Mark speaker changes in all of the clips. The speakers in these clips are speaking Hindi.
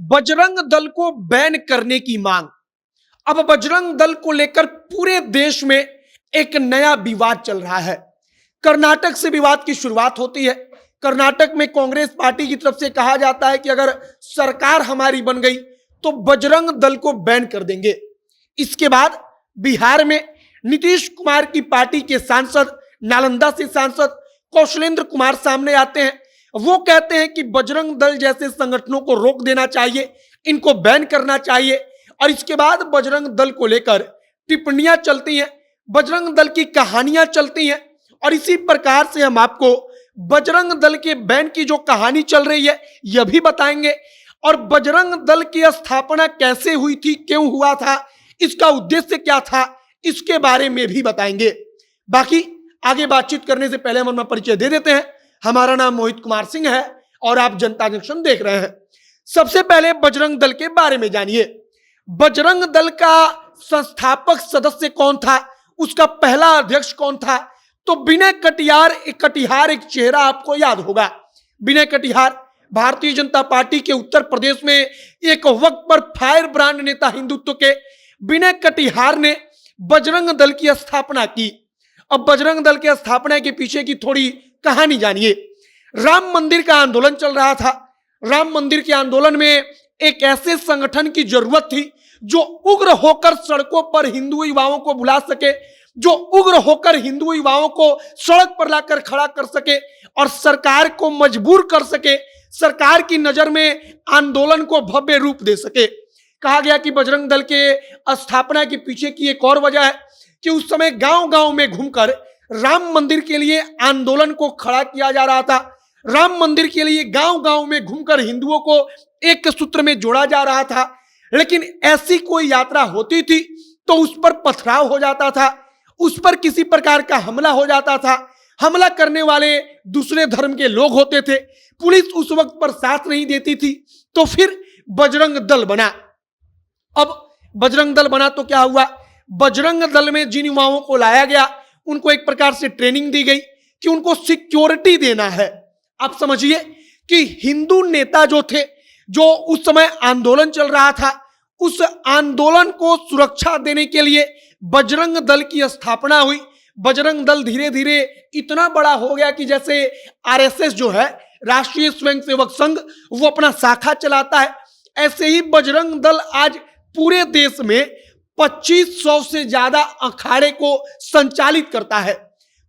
Speaker 1: बजरंग दल को बैन करने की मांग। अब बजरंग दल को लेकर पूरे देश में एक नया विवाद चल रहा है। कर्नाटक से विवाद की शुरुआत होती है। कर्नाटक में कांग्रेस पार्टी की तरफ से कहा जाता है कि अगर सरकार हमारी बन गई तो बजरंग दल को बैन कर देंगे। इसके बाद बिहार में नीतीश कुमार की पार्टी के सांसद, नालंदा से सांसद कौशलेंद्र कुमार सामने आते हैं। वो कहते हैं कि बजरंग दल जैसे संगठनों को रोक देना चाहिए, इनको बैन करना चाहिए। और इसके बाद बजरंग दल को लेकर टिप्पणियां चलती हैं, बजरंग दल की कहानियां चलती हैं। और इसी प्रकार से हम आपको बजरंग दल के बैन की जो कहानी चल रही है यह भी बताएंगे, और बजरंग दल की स्थापना कैसे हुई थी, क्यों हुआ था, इसका उद्देश्य क्या था, इसके बारे में भी बताएंगे। बाकी आगे बातचीत करने से पहले हम अपना परिचय दे देते हैं। हमारा नाम मोहित कुमार सिंह है और आप जनता जंक्शन देख रहे हैं। सबसे पहले बजरंग दल के बारे में जानिए। बजरंग दल का संस्थापक सदस्य कौन था, उसका पहला अध्यक्ष कौन था? तो विनय कटिहार एक चेहरा आपको याद होगा। विनय कटिहार भारतीय जनता पार्टी के उत्तर प्रदेश में एक वक्त पर फायर ब्रांड नेता हिंदुत्व के विनय कटिहार ने बजरंग दल की स्थापना की। अब बजरंग दल की स्थापना के पीछे की थोड़ी कहानी जानिए। राम मंदिर का आंदोलन चल रहा था। राम मंदिर के आंदोलन में एक ऐसे संगठन की जरूरत थी जो उग्र होकर सड़कों पर हिंदू युवाओं को बुला सके, जो उग्र होकर हिंदू युवाओं को सड़क पर लाकर खड़ा कर सके और सरकार को मजबूर कर सके, सरकार की नजर में आंदोलन को भव्य रूप दे सके। कहा गया कि बजरंग दल के स्थापना के पीछे की एक और वजह है कि उस समय गांव-गांव में घूमकर राम मंदिर के लिए आंदोलन को खड़ा किया जा रहा था। राम मंदिर के लिए गांव-गांव में घूमकर हिंदुओं को एक सूत्र में जोड़ा जा रहा था। लेकिन ऐसी कोई यात्रा होती थी तो उस पर पथराव हो जाता था, उस पर किसी प्रकार का हमला हो जाता था। हमला करने वाले दूसरे धर्म के लोग होते थे, पुलिस उस वक्त पर साथ नहीं देती थी, तो फिर बजरंग दल बना। अब बजरंग दल बना तो क्या हुआ, बजरंग दल में जिन युवाओं को लाया गया उनको एक प्रकार से ट्रेनिंग दी गई कि उनको सिक्योरिटी देना है। आप समझिए कि हिंदू नेता जो थे, जो उस समय आंदोलन चल रहा था, उस आंदोलन को सुरक्षा देने के लिए बजरंग दल की स्थापना हुई। बजरंग दल धीरे धीरे इतना बड़ा हो गया कि जैसे आरएसएस जो है, राष्ट्रीय स्वयंसेवक संघ, वो अपना शाखा चलाता है, ऐसे ही बजरंग दल आज पूरे देश में 2500 से ज्यादा अखाड़े को संचालित करता है।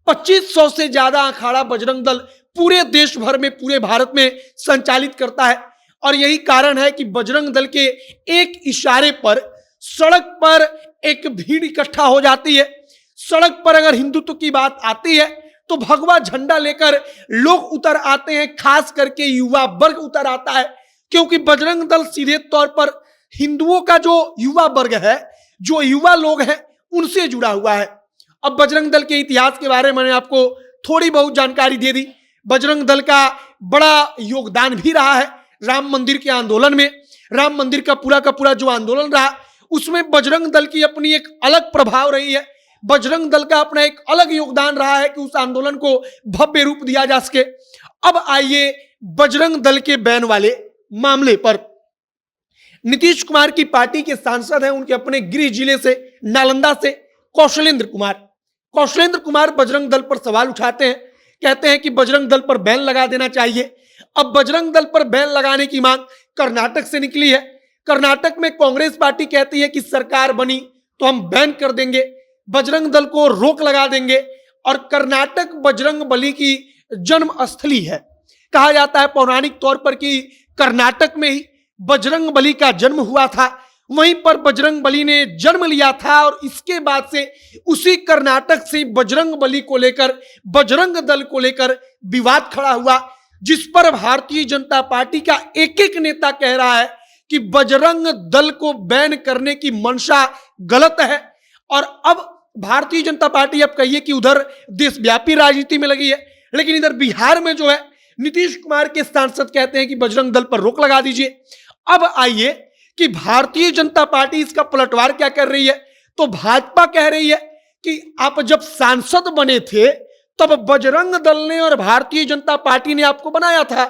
Speaker 1: 2500 से ज्यादा अखाड़ा बजरंग दल पूरे देश भर में, पूरे भारत में संचालित करता है। और यही कारण है कि बजरंग दल के एक इशारे पर सड़क पर एक भीड़ इकट्ठा हो जाती है। सड़क पर अगर हिंदुत्व की बात आती है तो भगवा झंडा लेकर लोग उतर आते हैं, खास करके युवा वर्ग उतर आता है, क्योंकि बजरंग दल सीधे तौर पर हिंदुओं का जो युवा वर्ग है, जो युवा लोग हैं, उनसे जुड़ा हुआ है। अब बजरंग दल के इतिहास के बारे में मैंने आपको थोड़ी बहुत जानकारी दे दी। बजरंग दल का बड़ा योगदान भी रहा है राम मंदिर के आंदोलन में। राम मंदिर का पूरा जो आंदोलन रहा उसमें बजरंग दल की अपनी एक अलग प्रभाव रही है। बजरंग दल का अपना एक अलग योगदान रहा है कि उस आंदोलन को भव्य रूप दिया जा सके। अब आइए बजरंग दल के बैन वाले मामले पर। नीतीश कुमार की पार्टी के सांसद हैं, उनके अपने गृह जिले से, नालंदा से, कौशलेंद्र कुमार बजरंग दल पर सवाल उठाते हैं, कहते हैं कि बजरंग दल पर बैन लगा देना चाहिए। अब बजरंग दल पर बैन लगाने की मांग कर्नाटक से निकली है। कर्नाटक में कांग्रेस पार्टी कहती है कि सरकार बनी तो हम बैन कर देंगे, बजरंग दल को रोक लगा देंगे। और कर्नाटक बजरंग बली की जन्म स्थली है। कहा जाता है पौराणिक तौर पर कि कर्नाटक में ही बजरंग बली का जन्म हुआ था, वहीं पर बजरंग बली ने जन्म लिया था। और इसके बाद से उसी कर्नाटक से बजरंग बली को लेकर, बजरंग दल को लेकर विवाद खड़ा हुआ, जिस पर भारतीय जनता पार्टी का एक एक नेता कह रहा है कि बजरंग दल को बैन करने की मंशा गलत है। और अब भारतीय जनता पार्टी, अब कहिए कि उधर देशव्यापी राजनीति में लगी है, लेकिन इधर बिहार में जो है नीतीश कुमार के सांसद कहते हैं कि बजरंग दल पर रोक लगा दीजिए। अब आइए कि भारतीय जनता पार्टी इसका पलटवार क्या कर रही है। तो भाजपा कह रही है कि आप जब सांसद बने थे तब बजरंग दल ने और भारतीय जनता पार्टी ने आपको बनाया था,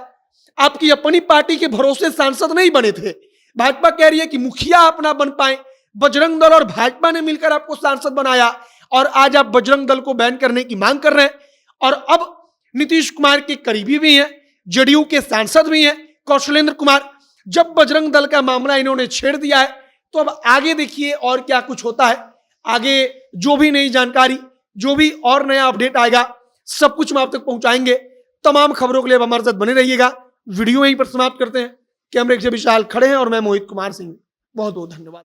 Speaker 1: आपकी अपनी पार्टी के भरोसे सांसद नहीं बने थे। भाजपा कह रही है कि मुखिया अपना बन पाए, बजरंग दल और भाजपा ने मिलकर आपको सांसद बनाया और आज आप बजरंग दल को बैन करने की मांग कर रहे हैं। और अब नीतीश कुमार के करीबी भी हैं, जेडीयू के सांसद भी हैं कौशलेंद्र कुमार। जब बजरंग दल का मामला इन्होंने छेड़ दिया है तो अब आगे देखिए और क्या कुछ होता है। आगे जो भी नई जानकारी, जो भी और नया अपडेट आएगा, सब कुछ हम आप तक पहुंचाएंगे। तमाम खबरों के लिए हमारे साथ बने रहिएगा। वीडियो यहीं पर समाप्त करते हैं। कैमरे से विशाल खड़े हैं और मैं मोहित कुमार सिंह। बहुत बहुत धन्यवाद।